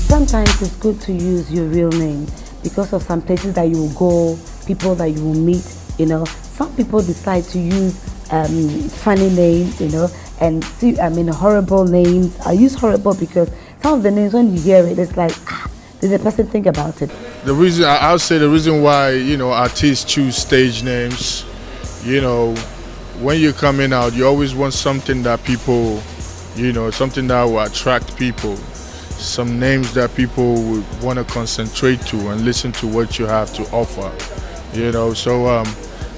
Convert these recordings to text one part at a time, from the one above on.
Sometimes it's good to use your real name because of some places that you will go, people that you will meet, you know. Some people decide to use funny names, you know, and horrible names. I use horrible because some of the names, when you hear it, it's like, did the person think about it? The reason, I'll say the reason why, you know, artists choose stage names, you know, when you're coming out, you always want something that people, you know, something that will attract people. Some names that people would want to concentrate to and listen to what you have to offer, you know. So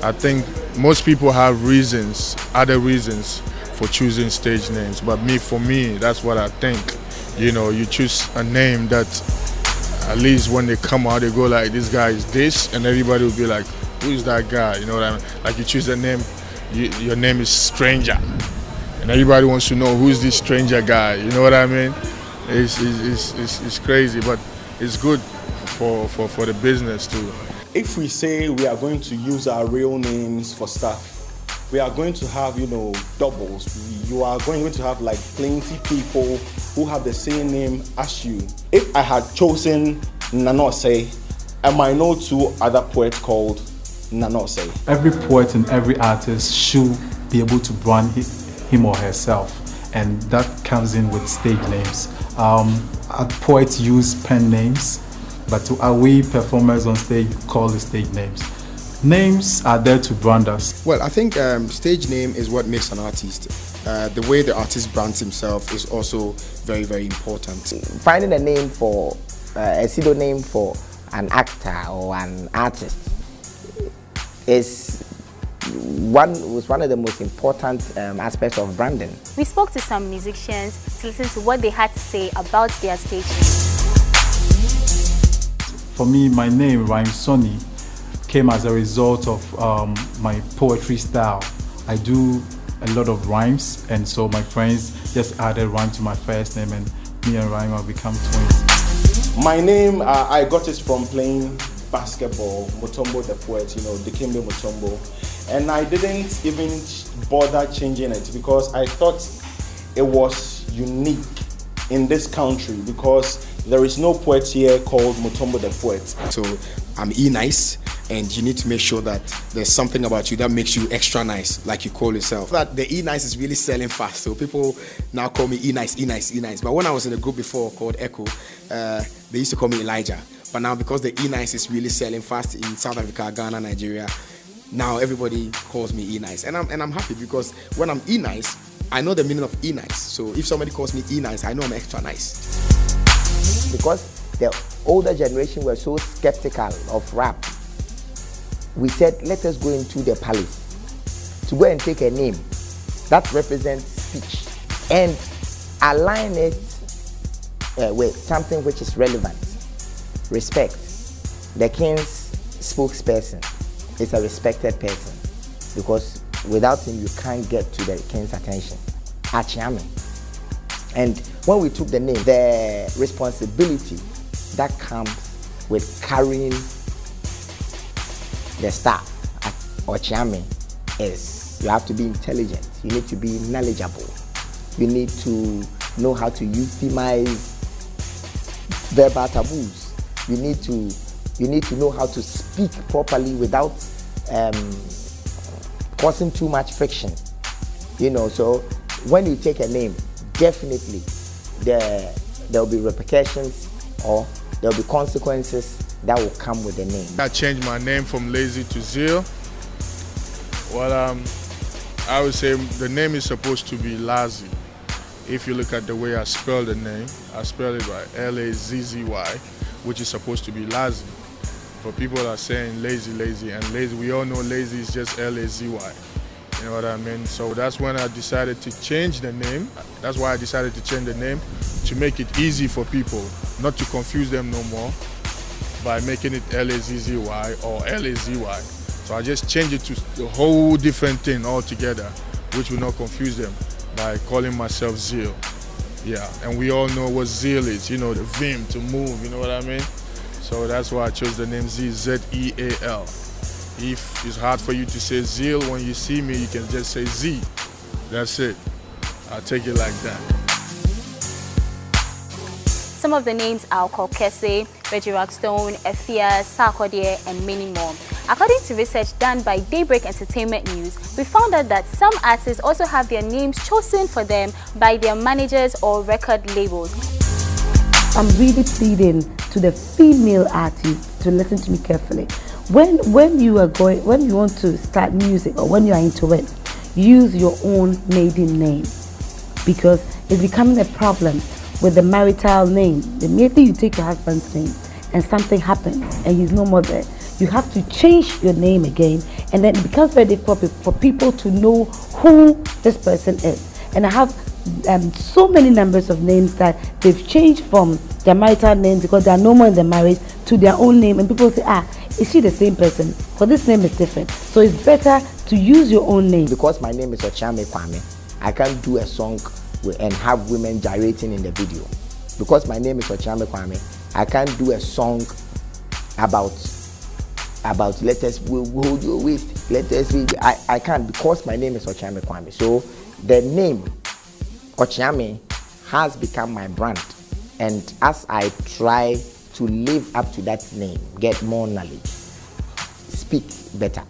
I think most people have reasons, other reasons for choosing stage names. But for me, that's what I think. You know, you choose a name that at least when they come out, they go like, this guy is this, and everybody will be like, who is that guy? You know what I mean? Like you choose a name, your name is Stranger, and everybody wants to know who's this stranger guy. You know what I mean? It's crazy, but it's good for the business too. If we say we are going to use our real names for stuff, we are going to have, you know, doubles. You are going to have like plenty people who have the same name as you. If I had chosen Nanose, I might know two other poets called Nanose. Every poet and every artist should be able to brand him or herself, and that comes in with stage names. Poets use pen names, but we performers on stage call the stage names. Names are there to brand us. Well, I think stage name is what makes an artist. The way the artist brands himself is also very, very important. Finding a name for a pseudonym for an actor or an artist was one of the most important aspects of branding. We spoke to some musicians to listen to what they had to say about their stage names. For me, my name, Rhyme Sonny, came as a result of my poetry style. I do a lot of rhymes, and so my friends just added rhyme to my first name, and me and Rhyme have become twins. My name, I got it from playing basketball, Mutombo the poet, you know, Dikembe Mutombo. And I didn't even bother changing it because I thought it was unique in this country because there is no poet here called Mutombo the poet. So I'm E-Nice, and you need to make sure that there's something about you that makes you extra nice, like you call yourself. That the E-Nice is really selling fast, so people now call me E-Nice, E-Nice, E-Nice. But when I was in a group before called Echo, they used to call me Elijah. But now because the E-Nice is really selling fast in South Africa, Ghana, Nigeria, now everybody calls me E-Nice. And I'm happy because when I'm E-Nice, I know the meaning of E-Nice. So if somebody calls me E-Nice, I know I'm extra nice. Because the older generation were so skeptical of rap, we said, let us go into the palace to go and take a name that represents speech and align it with something which is relevant. Respect. The king's spokesperson is a respected person because without him you can't get to the king's attention. Achiame. And when we took the name, the responsibility that comes with carrying the staff at Ochiame is you have to be intelligent, you need to be knowledgeable, you need to know how to utilize verbal taboos, you need to know how to speak properly without causing too much friction. You know, so when you take a name, definitely there will be repercussions or there will be consequences that will come with the name. I changed my name from Lazy to Zeal. Well, I would say the name is supposed to be Lazy. If you look at the way I spell the name, I spell it by L-A-Z-Z-Y, which is supposed to be Lazy. But people are saying lazy, lazy, and lazy. We all know lazy is just L-A-Z-Y. You know what I mean? So that's when I decided to change the name. That's why I decided to change the name, to make it easy for people, not to confuse them no more by making it L-A-Z-Z-Y or L-A-Z-Y. So I just changed it to a whole different thing altogether, which will not confuse them by calling myself Zeal. Yeah, and we all know what zeal is, you know, the vim, to move, you know what I mean? So that's why I chose the name Z, Z-E-A-L. If it's hard for you to say Zeal, when you see me, you can just say Z. That's it. I'll take it like that. Some of the names are Kokese, Reggie Rockstone, Efia, Sarkodie, and many more. According to research done by Daybreak Entertainment News, we found out that some artists also have their names chosen for them by their managers or record labels. I'm really pleading to the female artists to listen to me carefully. When you want to start music or when you are into it, use your own maiden name, because it's becoming a problem with the marital name. Immediately you take your husband's name and something happens and he's no more there, you have to change your name again, and then it becomes very difficult for people to know who this person is. And I have so many numbers of names that they've changed from their marital name because they are no more in the marriage to their own name, and people say, is she the same person? But this name is different. So it's better to use your own name. Because my name is Ochame Kwame, I can't do a song and have women gyrating in the video. Because my name is Ochame Kwame, I can't do a song about let us hold your waist, let us read. I can't, because my name is Ochame Kwame. So the name Ochame has become my brand, and as I try to live up to that name, get more knowledge, speak better,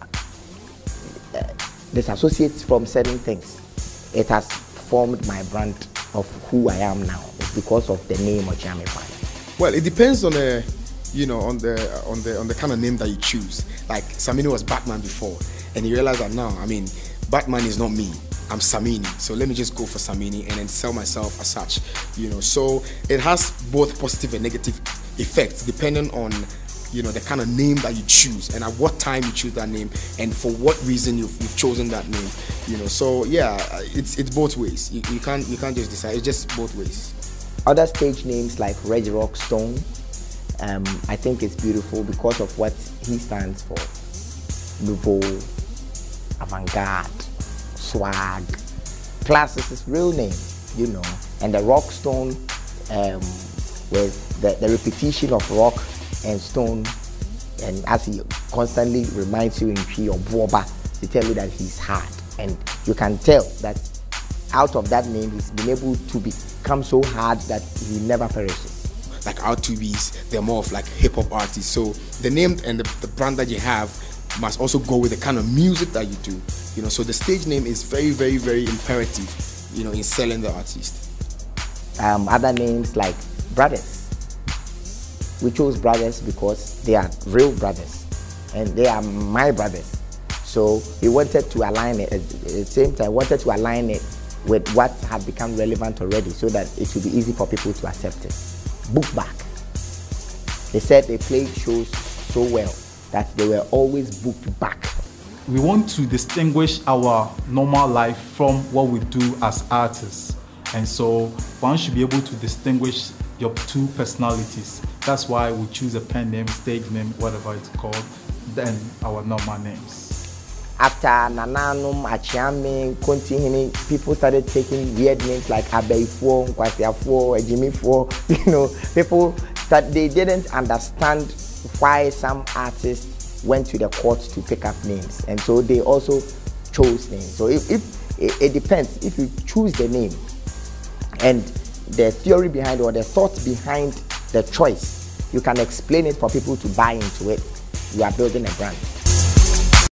disassociate from certain things, it has formed my brand of who I am now. It's because of the name Ochame Kwame. Well, it depends on the, on the kind of name that you choose. Like Samini was Batman before, and you realize that now, Batman is not me. I'm Samini, so let me just go for Samini and then sell myself as such, So it has both positive and negative effects depending on, the kind of name that you choose and at what time you choose that name and for what reason you've chosen that name, So yeah, it's both ways. You can't just decide. It's just both ways. Other stage names like Reggie Rockstone, I think it's beautiful because of what he stands for: nouveau, avant-garde, swag. Plus is his real name, and the Rockstone, with the repetition of rock and stone, and as he constantly reminds you in Tree or Boba to tell you that he's hard, and you can tell that out of that name he's been able to become so hard that he never perishes. Like our 2Bs, they're more of like hip-hop artists, so the name and the brand that you have must also go with the kind of music that you do, so the stage name is very, very, very imperative, in selling the artist. Other names like Brothers. We chose Brothers because they are real brothers and they are my brothers. So we wanted to align it, at the same time wanted to align it with what had become relevant already so that it would be easy for people to accept it. Book back. They said they played shows so well that they were always booked back. We want to distinguish our normal life from what we do as artists. And so one should be able to distinguish your two personalities. That's why we choose a pen name, stage name, whatever it's called, than our normal names. After Nananum, Achiame, Kontihini, people started taking weird names like Abeifo, Nkwasiafo, Ejimifo. People that they didn't understand why some artists went to the courts to pick up names, and so they also chose names. So if it depends, if you choose the name and the theory behind or the thought behind the choice, you can explain it for people to buy into it, you are building a brand.